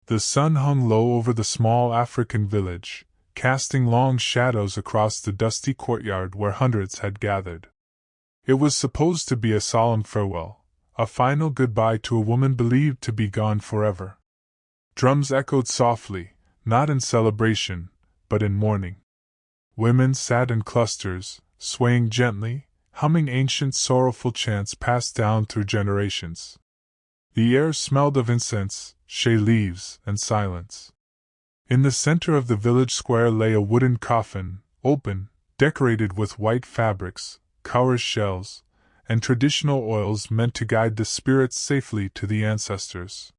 The sun hung low over the small African village, casting long shadows across the dusty courtyard where hundreds had gathered. It was supposed to be a solemn farewell, a final goodbye to a woman believed to be gone forever. Drums echoed softly, not in celebration, but in mourning. Women sat in clusters, swaying gently, humming ancient sorrowful chants passed down through generations. The air smelled of incense, shea leaves, and silence. In the center of the village square lay a wooden coffin, open, decorated with white fabrics, cowrie shells, and traditional oils meant to guide the spirits safely to the ancestors.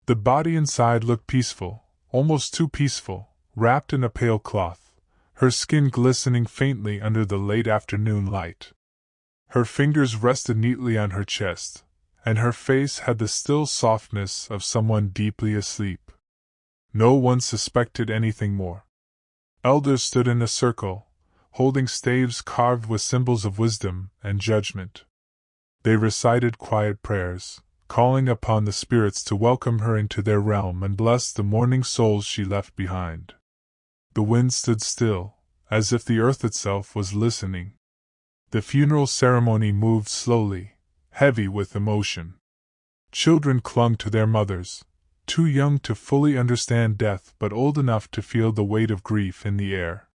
The body inside looked peaceful, almost too peaceful, wrapped in a pale cloth, her skin glistening faintly under the late afternoon light. Her fingers rested neatly on her chest, and her face had the still softness of someone deeply asleep. No one suspected anything more. Elders stood in a circle, holding staves carved with symbols of wisdom and judgment. They recited quiet prayers, calling upon the spirits to welcome her into their realm and bless the mourning souls she left behind. The wind stood still, as if the earth itself was listening. The funeral ceremony moved slowly, heavy with emotion. Children clung to their mothers, too young to fully understand death but old enough to feel the weight of grief in the air.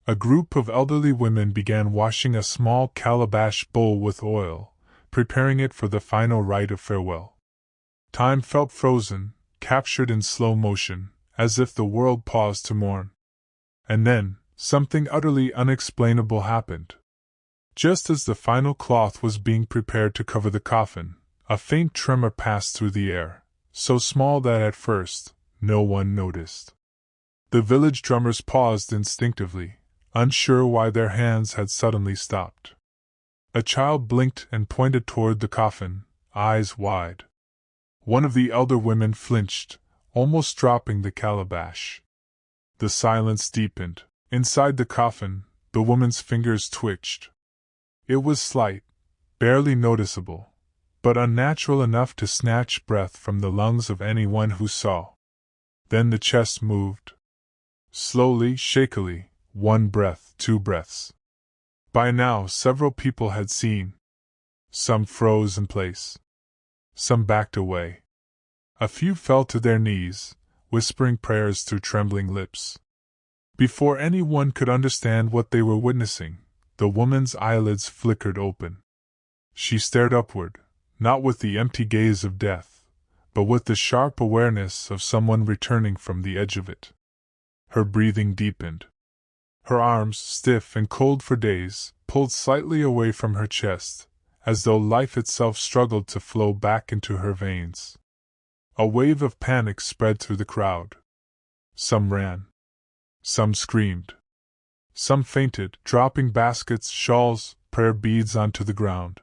A group of elderly women began washing a small calabash bowl with oil, preparing it for the final rite of farewell. Time felt frozen, captured in slow motion, as if the world paused to mourn. And then, something utterly unexplainable happened. Just as the final cloth was being prepared to cover the coffin, a faint tremor passed through the air, so small that at first, no one noticed. The village drummers paused instinctively, unsure why their hands had suddenly stopped. A child blinked and pointed toward the coffin, eyes wide. One of the elder women flinched, almost dropping the calabash. The silence deepened. Inside the coffin, the woman's fingers twitched. It was slight, barely noticeable, but unnatural enough to snatch breath from the lungs of anyone who saw. Then the chest moved. Slowly, shakily, 1 breath, 2 breaths. By now several people had seen. Some froze in place. Some backed away. A few fell to their knees, whispering prayers through trembling lips. Before anyone could understand what they were witnessing, the woman's eyelids flickered open. She stared upward, not with the empty gaze of death, but with the sharp awareness of someone returning from the edge of it. Her breathing deepened. Her arms, stiff and cold for days, pulled slightly away from her chest, as though life itself struggled to flow back into her veins. A wave of panic spread through the crowd. Some ran. Some screamed. Some fainted, dropping baskets, shawls, prayer beads onto the ground.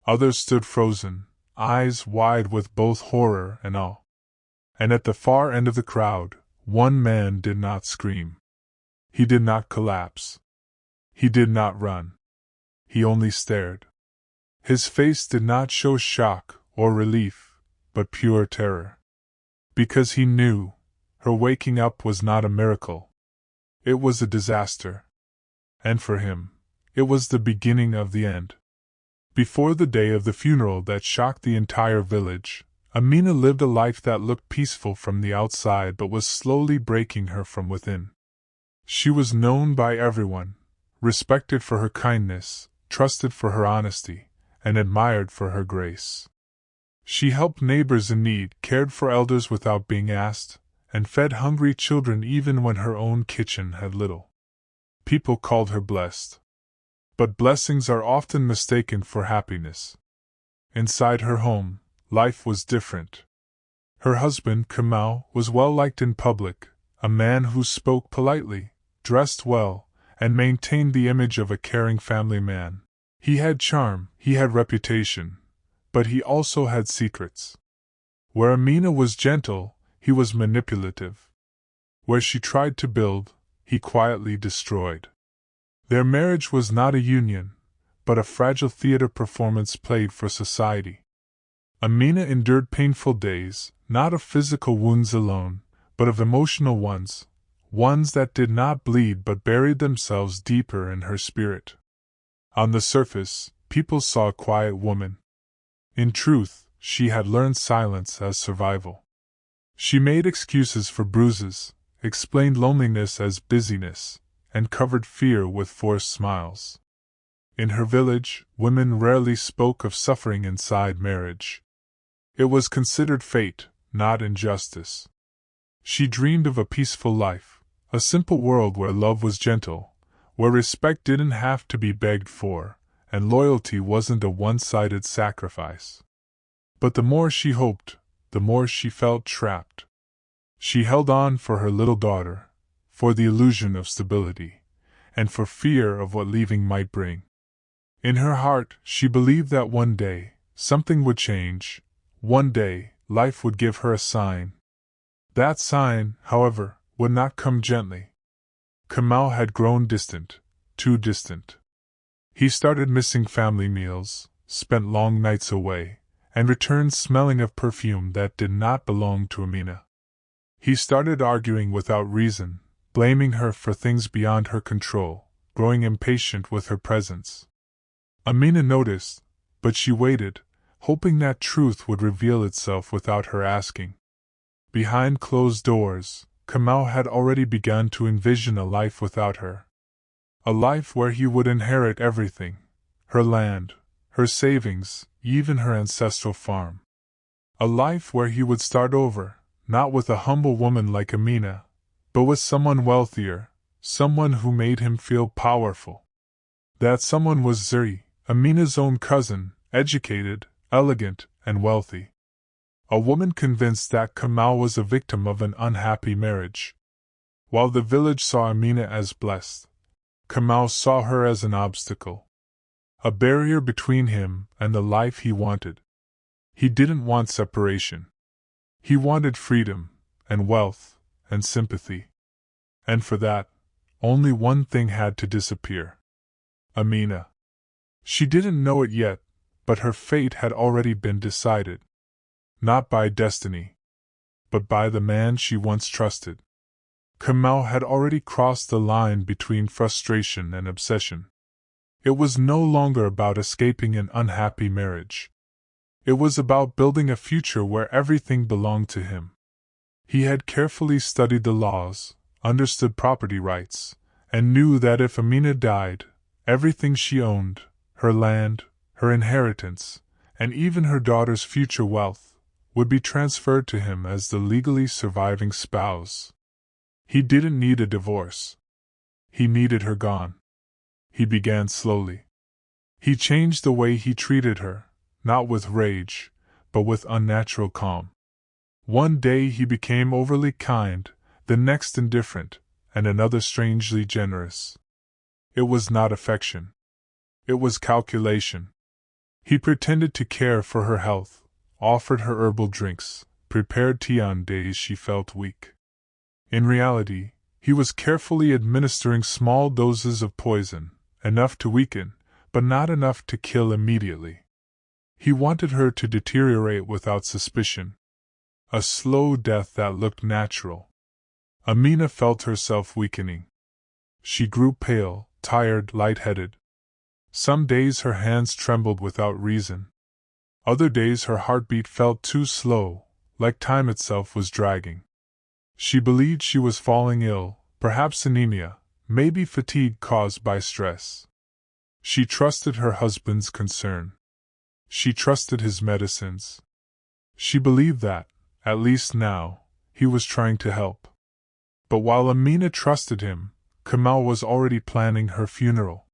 Others stood frozen, eyes wide with both horror and awe. And at the far end of the crowd, one man did not scream. He did not collapse. He did not run. He only stared. His face did not show shock or relief, but pure terror. Because he knew, her waking up was not a miracle. It was a disaster. And for him, it was the beginning of the end. Before the day of the funeral that shocked the entire village, Amina lived a life that looked peaceful from the outside but was slowly breaking her from within. She was known by everyone, respected for her kindness, trusted for her honesty, and admired for her grace. She helped neighbors in need, cared for elders without being asked, and fed hungry children even when her own kitchen had little. People called her blessed. But blessings are often mistaken for happiness. Inside her home, life was different. Her husband, Kamal, was well liked in public, a man who spoke politely, dressed well, and maintained the image of a caring family man. He had charm, he had reputation, but he also had secrets. Where Amina was gentle, he was manipulative. Where she tried to build, he quietly destroyed. Their marriage was not a union, but a fragile theater performance played for society. Amina endured painful days, not of physical wounds alone, but of emotional ones, ones that did not bleed but buried themselves deeper in her spirit. On the surface, people saw a quiet woman. In truth, she had learned silence as survival. She made excuses for bruises, explained loneliness as busyness, and covered fear with forced smiles. In her village, women rarely spoke of suffering inside marriage. It was considered fate, not injustice. She dreamed of a peaceful life, a simple world where love was gentle, where respect didn't have to be begged for, and loyalty wasn't a one-sided sacrifice. But the more she hoped, the more she felt trapped. She held on for her little daughter, for the illusion of stability, and for fear of what leaving might bring. In her heart, she believed that one day, something would change. One day, life would give her a sign. That sign, however, would not come gently. Kamal had grown distant, too distant. He started missing family meals, spent long nights away, and returned smelling of perfume that did not belong to Amina. He started arguing without reason, blaming her for things beyond her control, growing impatient with her presence. Amina noticed, but she waited, hoping that truth would reveal itself without her asking. Behind closed doors, Kamal had already begun to envision a life without her. A life where he would inherit everything: her land, her savings, even her ancestral farm. A life where he would start over, not with a humble woman like Amina, but with someone wealthier, someone who made him feel powerful. That someone was Zuri, Amina's own cousin, educated, elegant, and wealthy. A woman convinced that Kamal was a victim of an unhappy marriage. While the village saw Amina as blessed, Kamal saw her as an obstacle. A barrier between him and the life he wanted. He didn't want separation. He wanted freedom, and wealth, and sympathy. And for that, only one thing had to disappear: Amina. She didn't know it yet, but her fate had already been decided. Not by destiny, but by the man she once trusted. Kamal had already crossed the line between frustration and obsession. It was no longer about escaping an unhappy marriage. It was about building a future where everything belonged to him. He had carefully studied the laws, understood property rights, and knew that if Amina died, everything she owned, her land, her inheritance, and even her daughter's future wealth, would be transferred to him as the legally surviving spouse. He didn't need a divorce. He needed her gone. He began slowly. He changed the way he treated her, not with rage, but with unnatural calm. One day he became overly kind, the next indifferent, and another strangely generous. It was not affection. It was calculation. He pretended to care for her health, offered her herbal drinks, prepared tea on days she felt weak. In reality, he was carefully administering small doses of poison, enough to weaken, but not enough to kill immediately. He wanted her to deteriorate without suspicion. A slow death that looked natural. Amina felt herself weakening. She grew pale, tired, lightheaded. Some days her hands trembled without reason. Other days her heartbeat felt too slow, like time itself was dragging. She believed she was falling ill, perhaps anemia, maybe fatigue caused by stress. She trusted her husband's concern. She trusted his medicines. She believed that, at least now, he was trying to help. But while Amina trusted him, Kamal was already planning her funeral.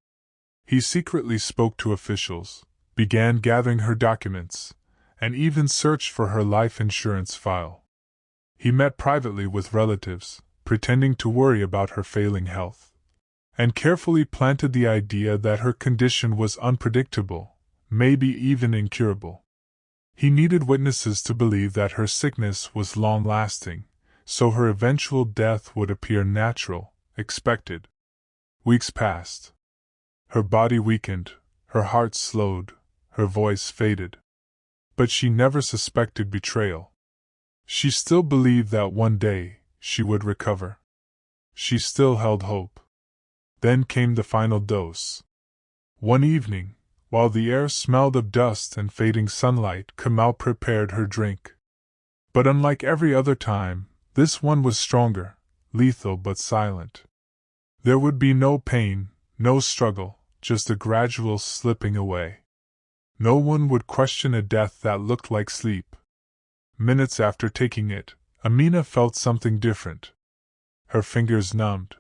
He secretly spoke to officials, began gathering her documents, and even searched for her life insurance file. He met privately with relatives, pretending to worry about her failing health, and carefully planted the idea that her condition was unpredictable, maybe even incurable. He needed witnesses to believe that her sickness was long-lasting, so her eventual death would appear natural, expected. Weeks passed. Her body weakened, her heart slowed, her voice faded. But she never suspected betrayal. She still believed that one day she would recover. She still held hope. Then came the final dose. One evening, while the air smelled of dust and fading sunlight, Kamau prepared her drink. But unlike every other time, this one was stronger, lethal but silent. There would be no pain, no struggle, just a gradual slipping away. No one would question a death that looked like sleep. Minutes after taking it, Amina felt something different. Her fingers numbed.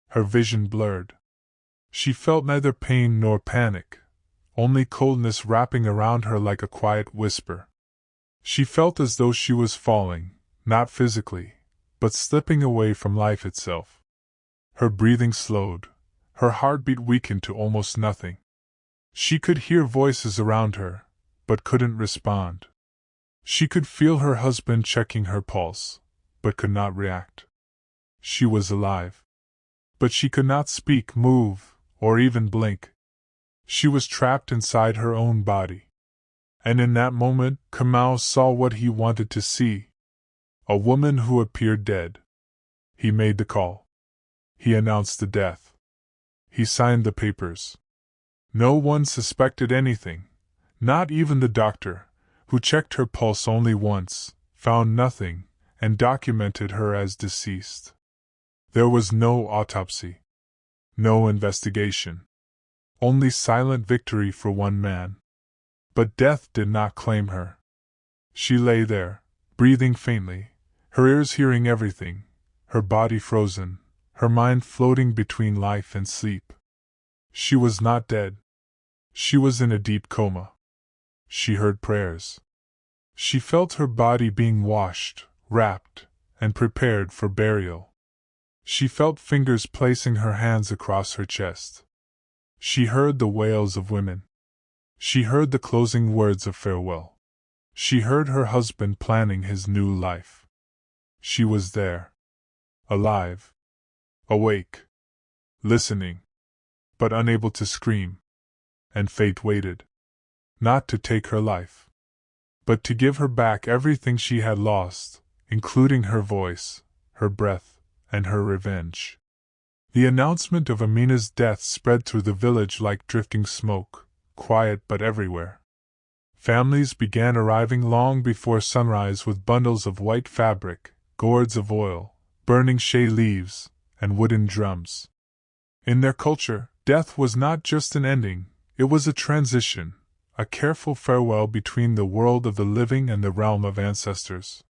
Her vision blurred. She felt neither pain nor panic, only coldness wrapping around her like a quiet whisper. She felt as though she was falling, not physically, but slipping away from life itself. Her breathing slowed. Her heartbeat weakened to almost nothing. She could hear voices around her, but couldn't respond. She could feel her husband checking her pulse, but could not react. She was alive. But she could not speak, move, or even blink. She was trapped inside her own body. And in that moment, Kamau saw what he wanted to see. A woman who appeared dead. He made the call. He announced the death. He signed the papers. No one suspected anything, not even the doctor, who checked her pulse only once, found nothing, and documented her as deceased. There was no autopsy. No investigation. Only silent victory for one man. But death did not claim her. She lay there, breathing faintly, her ears hearing everything, her body frozen, her mind floating between life and sleep. She was not dead. She was in a deep coma. She heard prayers. She felt her body being washed, wrapped, and prepared for burial. She felt fingers placing her hands across her chest. She heard the wails of women. She heard the closing words of farewell. She heard her husband planning his new life. She was there. Alive. Awake. Listening. But unable to scream. And fate waited. Not to take her life, but to give her back everything she had lost, including her voice, her breath, and her revenge. The announcement of Amina's death spread through the village like drifting smoke, quiet but everywhere. Families began arriving long before sunrise with bundles of white fabric, gourds of oil, burning shea leaves, and wooden drums. In their culture, death was not just an ending, it was a transition, a careful farewell between the world of the living and the realm of ancestors.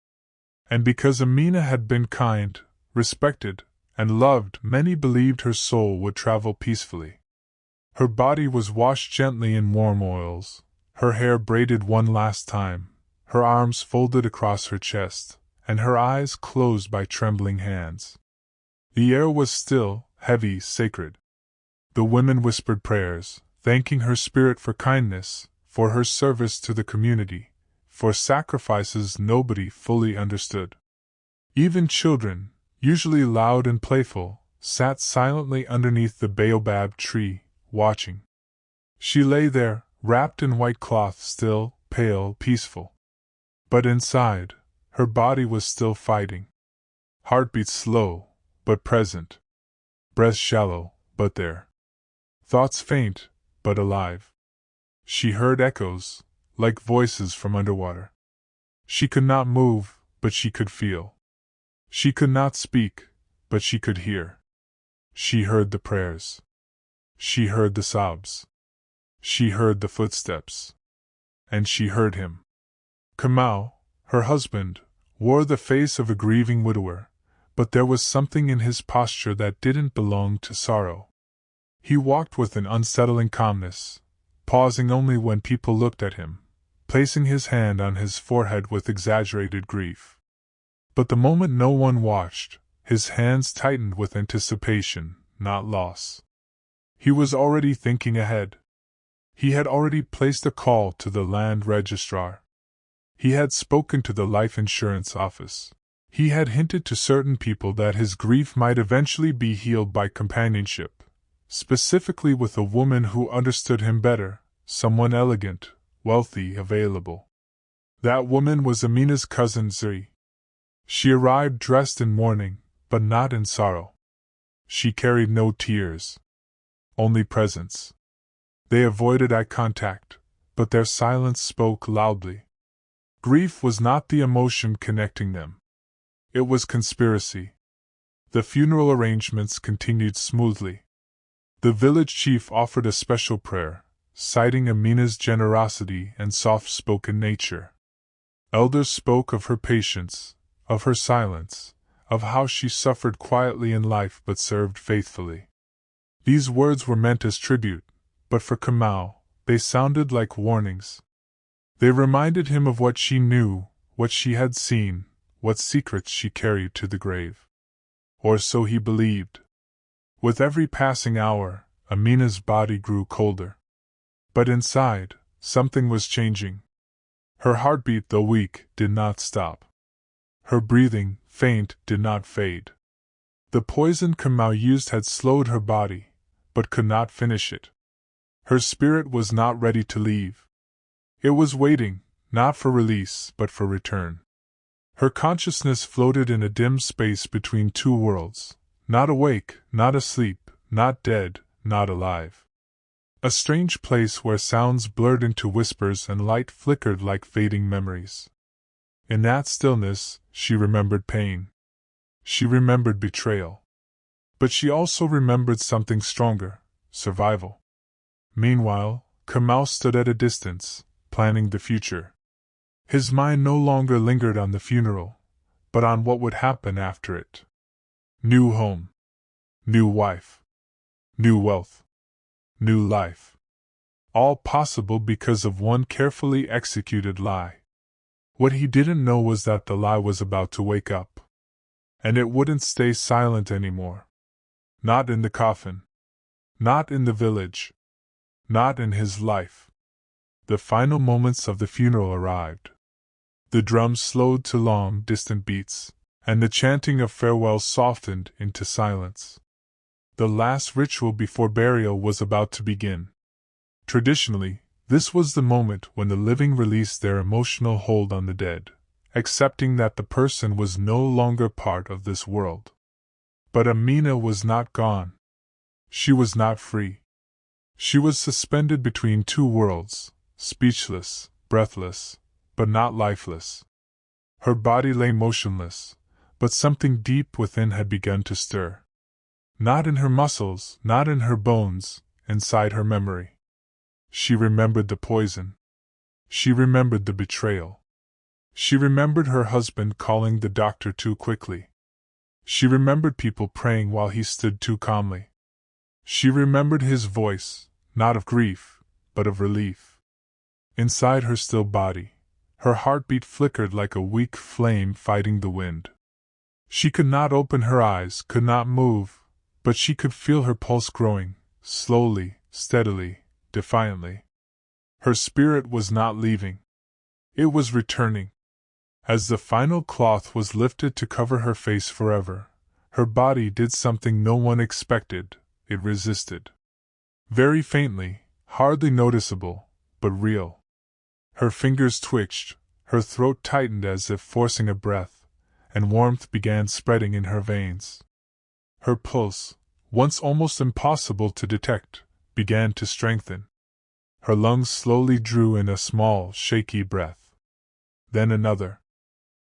And because Amina had been kind, respected, and loved, many believed her soul would travel peacefully. Her body was washed gently in warm oils, her hair braided one last time, her arms folded across her chest, and her eyes closed by trembling hands. The air was still, heavy, sacred. The women whispered prayers, thanking her spirit for kindness, for her service to the community, for sacrifices nobody fully understood. Even children, usually loud and playful, sat silently underneath the baobab tree, watching. She lay there, wrapped in white cloth, still, pale, peaceful. But inside, her body was still fighting. Heartbeats slow, but present. Breath shallow, but there. Thoughts faint, but alive. She heard echoes, like voices from underwater. She could not move, but she could feel. She could not speak, but she could hear. She heard the prayers. She heard the sobs. She heard the footsteps. And she heard him. Kamau, her husband, wore the face of a grieving widower, but there was something in his posture that didn't belong to sorrow. He walked with an unsettling calmness, pausing only when people looked at him, placing his hand on his forehead with exaggerated grief. But the moment no one watched, his hands tightened with anticipation, not loss. He was already thinking ahead. He had already placed a call to the land registrar. He had spoken to the life insurance office. He had hinted to certain people that his grief might eventually be healed by companionship, specifically with a woman who understood him better, someone elegant, wealthy, available. That woman was Amina's cousin Zuri. She arrived dressed in mourning, but not in sorrow. She carried no tears, only presence. They avoided eye contact, but their silence spoke loudly. Grief was not the emotion connecting them. It was conspiracy. The funeral arrangements continued smoothly. The village chief offered a special prayer, citing Amina's generosity and soft-spoken nature. Elders spoke of her patience, of her silence, of how she suffered quietly in life but served faithfully. These words were meant as tribute, but for Kamau, they sounded like warnings. They reminded him of what she knew, what she had seen, what secrets she carried to the grave. Or so he believed. With every passing hour, Amina's body grew colder. But inside, something was changing. Her heartbeat, though weak, did not stop. Her breathing, faint, did not fade. The poison Kamau used had slowed her body, but could not finish it. Her spirit was not ready to leave. It was waiting, not for release, but for return. Her consciousness floated in a dim space between two worlds, not awake, not asleep, not dead, not alive. A strange place where sounds blurred into whispers and light flickered like fading memories. In that stillness, she remembered pain. She remembered betrayal. But she also remembered something stronger: survival. Meanwhile, Kamau stood at a distance, planning the future. His mind no longer lingered on the funeral, but on what would happen after it. New home. New wife. New wealth. New life. All possible because of one carefully executed lie. What he didn't know was that the lie was about to wake up. And it wouldn't stay silent anymore. Not in the coffin. Not in the village. Not in his life. The final moments of the funeral arrived. The drums slowed to long, distant beats, and the chanting of farewell softened into silence. The last ritual before burial was about to begin. Traditionally, this was the moment when the living released their emotional hold on the dead, accepting that the person was no longer part of this world. But Amina was not gone. She was not free. She was suspended between two worlds, speechless, breathless, but not lifeless. Her body lay motionless, but something deep within had begun to stir. Not in her muscles, not in her bones, inside her memory. She remembered the poison. She remembered the betrayal. She remembered her husband calling the doctor too quickly. She remembered people praying while he stood too calmly. She remembered his voice, not of grief, but of relief. Inside her still body, her heartbeat flickered like a weak flame fighting the wind. She could not open her eyes, could not move, but she could feel her pulse growing, slowly, steadily, defiantly. Her spirit was not leaving. It was returning. As the final cloth was lifted to cover her face forever, her body did something no one expected: it resisted. Very faintly, hardly noticeable, but real. Her fingers twitched, her throat tightened as if forcing a breath, and warmth began spreading in her veins. Her pulse, once almost impossible to detect, began to strengthen. Her lungs slowly drew in a small, shaky breath. Then another.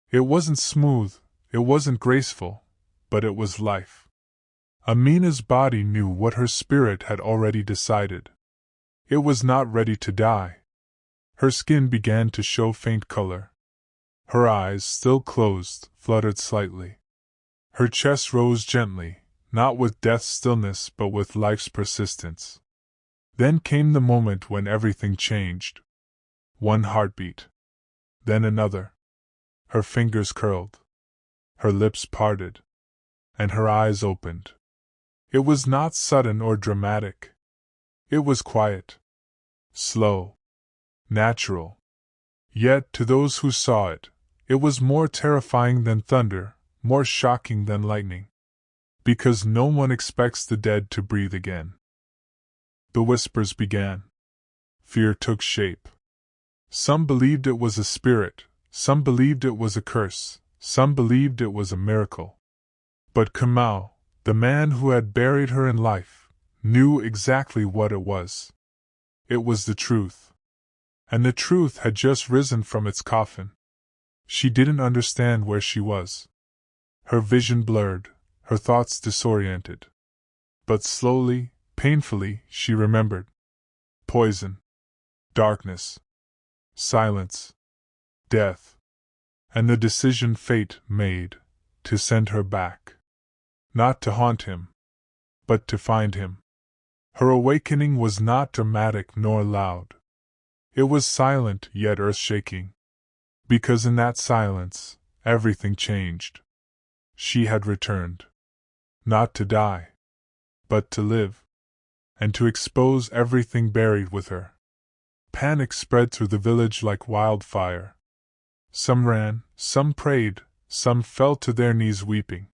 It wasn't smooth, it wasn't graceful, but it was life. Amina's body knew what her spirit had already decided. It was not ready to die. Her skin began to show faint color. Her eyes, still closed, fluttered slightly. Her chest rose gently, not with death's stillness but with life's persistence. Then came the moment when everything changed. One heartbeat. Then another. Her fingers curled. Her lips parted. And her eyes opened. It was not sudden or dramatic. It was quiet. Slow. Natural. Yet, to those who saw it, it was more terrifying than thunder, more shocking than lightning. Because no one expects the dead to breathe again. The whispers began. Fear took shape. Some believed it was a spirit, some believed it was a curse, some believed it was a miracle. But Kamau, the man who had buried her in life, knew exactly what it was. It was the truth. And the truth had just risen from its coffin. She didn't understand where she was. Her vision blurred, her thoughts disoriented. But slowly, painfully, she remembered. Poison. Darkness. Silence. Death. And the decision fate made, to send her back. Not to haunt him, but to find him. Her awakening was not dramatic nor loud. It was silent yet earth-shaking. Because in that silence, everything changed. She had returned. Not to die, but to live. And to expose everything buried with her. Panic spread through the village like wildfire. Some ran, some prayed, some fell to their knees weeping.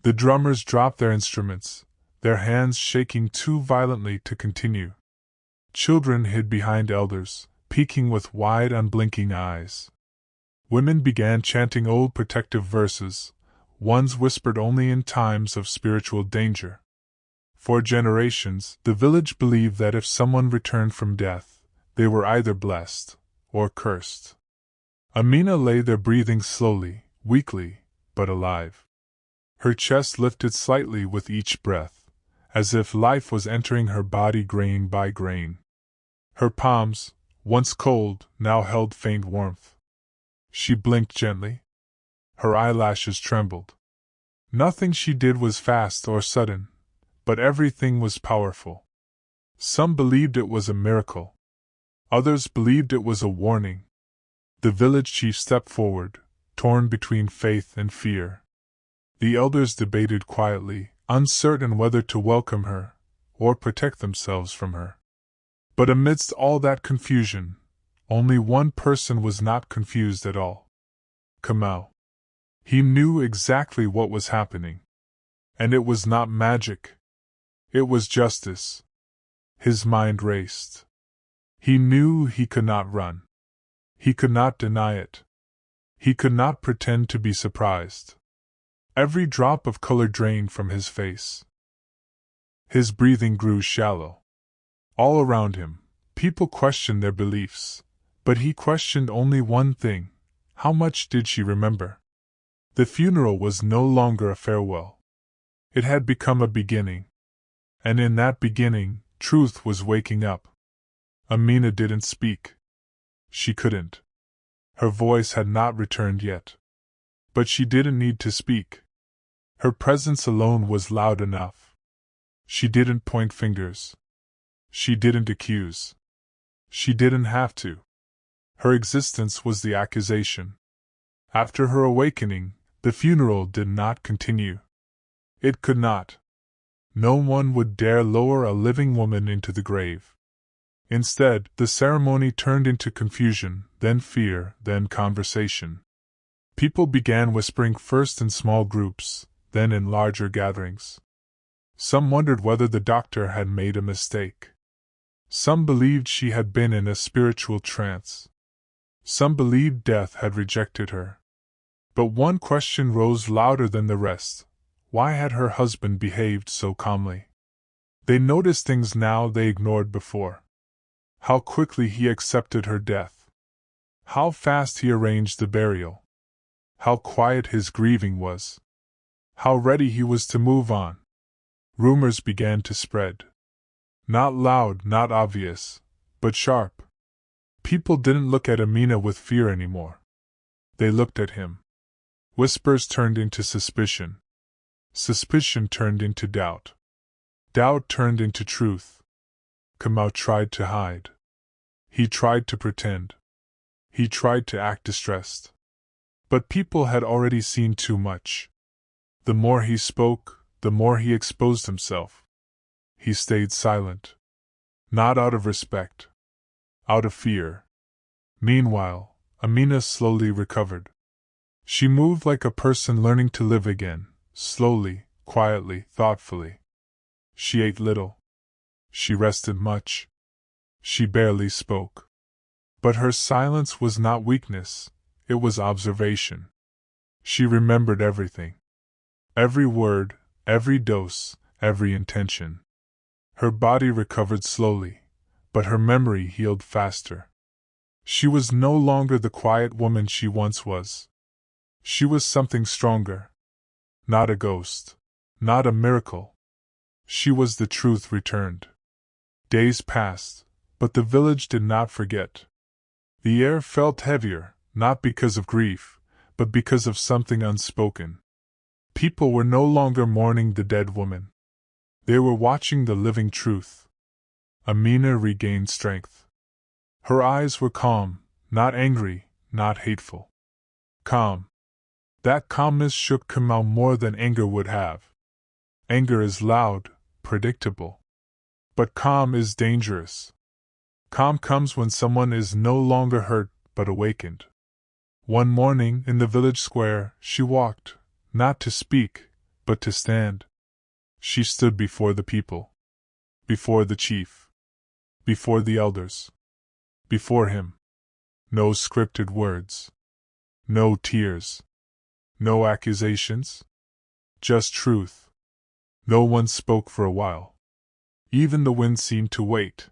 The drummers dropped their instruments, their hands shaking too violently to continue. Children hid behind elders, peeking with wide, unblinking eyes. Women began chanting old protective verses, ones whispered only in times of spiritual danger. For generations, the village believed that if someone returned from death, they were either blessed or cursed. Amina lay there breathing slowly, weakly, but alive. Her chest lifted slightly with each breath, as if life was entering her body grain by grain. Her palms, once cold, now held faint warmth. She blinked gently. Her eyelashes trembled. Nothing she did was fast or sudden, but everything was powerful. Some believed it was a miracle. Others believed it was a warning. The village chief stepped forward, torn between faith and fear. The elders debated quietly, uncertain whether to welcome her or protect themselves from her. But amidst all that confusion, only one person was not confused at all. Kamau. He knew exactly what was happening. And it was not magic. It was justice. His mind raced. He knew he could not run. He could not deny it. He could not pretend to be surprised. Every drop of color drained from his face. His breathing grew shallow. All around him, people questioned their beliefs, but he questioned only one thing: how much did she remember? The funeral was no longer a farewell. It had become a beginning. And in that beginning, truth was waking up. Amina didn't speak. She couldn't. Her voice had not returned yet. But she didn't need to speak. Her presence alone was loud enough. She didn't point fingers. She didn't accuse. She didn't have to. Her existence was the accusation. After her awakening, the funeral did not continue. It could not. No one would dare lower a living woman into the grave. Instead, the ceremony turned into confusion, then fear, then conversation. People began whispering, first in small groups, then in larger gatherings. Some wondered whether the doctor had made a mistake. Some believed she had been in a spiritual trance. Some believed death had rejected her. But one question rose louder than the rest: why had her husband behaved so calmly? They noticed things now they ignored before. How quickly he accepted her death. How fast he arranged the burial. How quiet his grieving was. How ready he was to move on. Rumors began to spread. Not loud, not obvious, but sharp. People didn't look at Amina with fear anymore. They looked at him. Whispers turned into suspicion. Suspicion turned into doubt. Doubt turned into truth. Kamau tried to hide. He tried to pretend. He tried to act distressed. But people had already seen too much. The more he spoke, the more he exposed himself. He stayed silent. Not out of respect. Out of fear. Meanwhile, Amina slowly recovered. She moved like a person learning to live again, slowly, quietly, thoughtfully. She ate little. She rested much. She barely spoke. But her silence was not weakness, it was observation. She remembered everything. Every word, every dose, every intention. Her body recovered slowly, but her memory healed faster. She was no longer the quiet woman she once was. She was something stronger. Not a ghost. Not a miracle. She was the truth returned. Days passed, but the village did not forget. The air felt heavier, not because of grief, but because of something unspoken. People were no longer mourning the dead woman. They were watching the living truth. Amina regained strength. Her eyes were calm, not angry, not hateful. Calm. That calmness shook Kamau more than anger would have. Anger is loud, predictable. But calm is dangerous. Calm comes when someone is no longer hurt but awakened. One morning in the village square, she walked, not to speak, but to stand. She stood before the people. Before the chief. Before the elders. Before him. No scripted words. No tears. No accusations. Just truth. No one spoke for a while. Even the wind seemed to wait.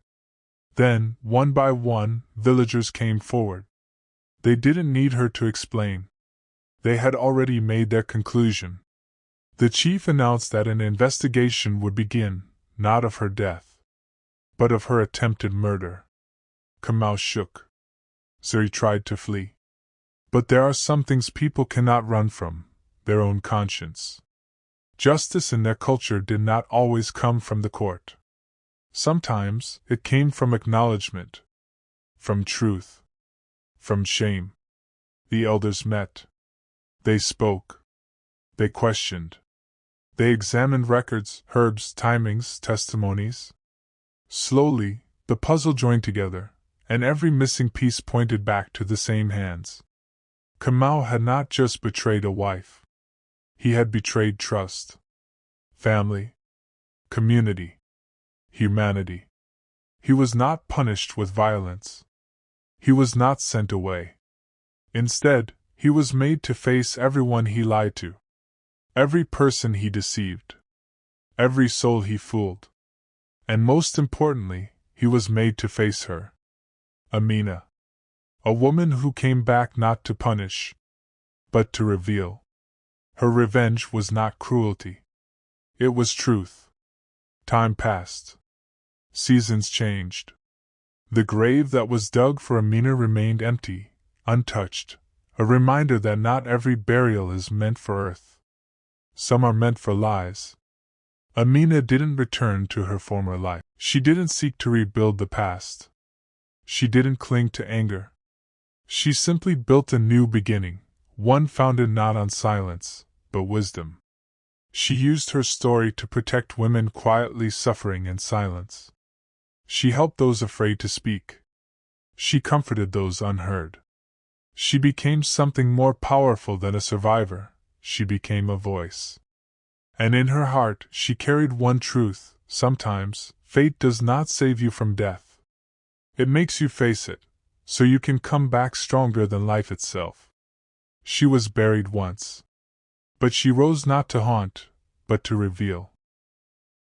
Then, one by one, villagers came forward. They didn't need her to explain. They had already made their conclusion. The chief announced that an investigation would begin, not of her death, but of her attempted murder. Kamau shook. Zuri tried to flee. But there are some things people cannot run from, their own conscience. Justice in their culture did not always come from the court. Sometimes it came from acknowledgement, from truth, from shame. The elders met. They spoke. They questioned. They examined records, herbs, timings, testimonies. Slowly, the puzzle joined together, and every missing piece pointed back to the same hands. Kamau had not just betrayed a wife. He had betrayed trust. Family. Community. Humanity. He was not punished with violence. He was not sent away. Instead, he was made to face everyone he lied to. Every person he deceived. Every soul he fooled. And most importantly, he was made to face her. Amina. A woman who came back not to punish, but to reveal. Her revenge was not cruelty. It was truth. Time passed. Seasons changed. The grave that was dug for Amina remained empty, untouched, a reminder that not every burial is meant for earth. Some are meant for lies. Amina didn't return to her former life. She didn't seek to rebuild the past. She didn't cling to anger. She simply built a new beginning, one founded not on silence, but wisdom. She used her story to protect women quietly suffering in silence. She helped those afraid to speak. She comforted those unheard. She became something more powerful than a survivor. She became a voice. And in her heart she carried one truth: sometimes, fate does not save you from death. It makes you face it, so you can come back stronger than life itself. She was buried once. But she rose not to haunt, but to reveal.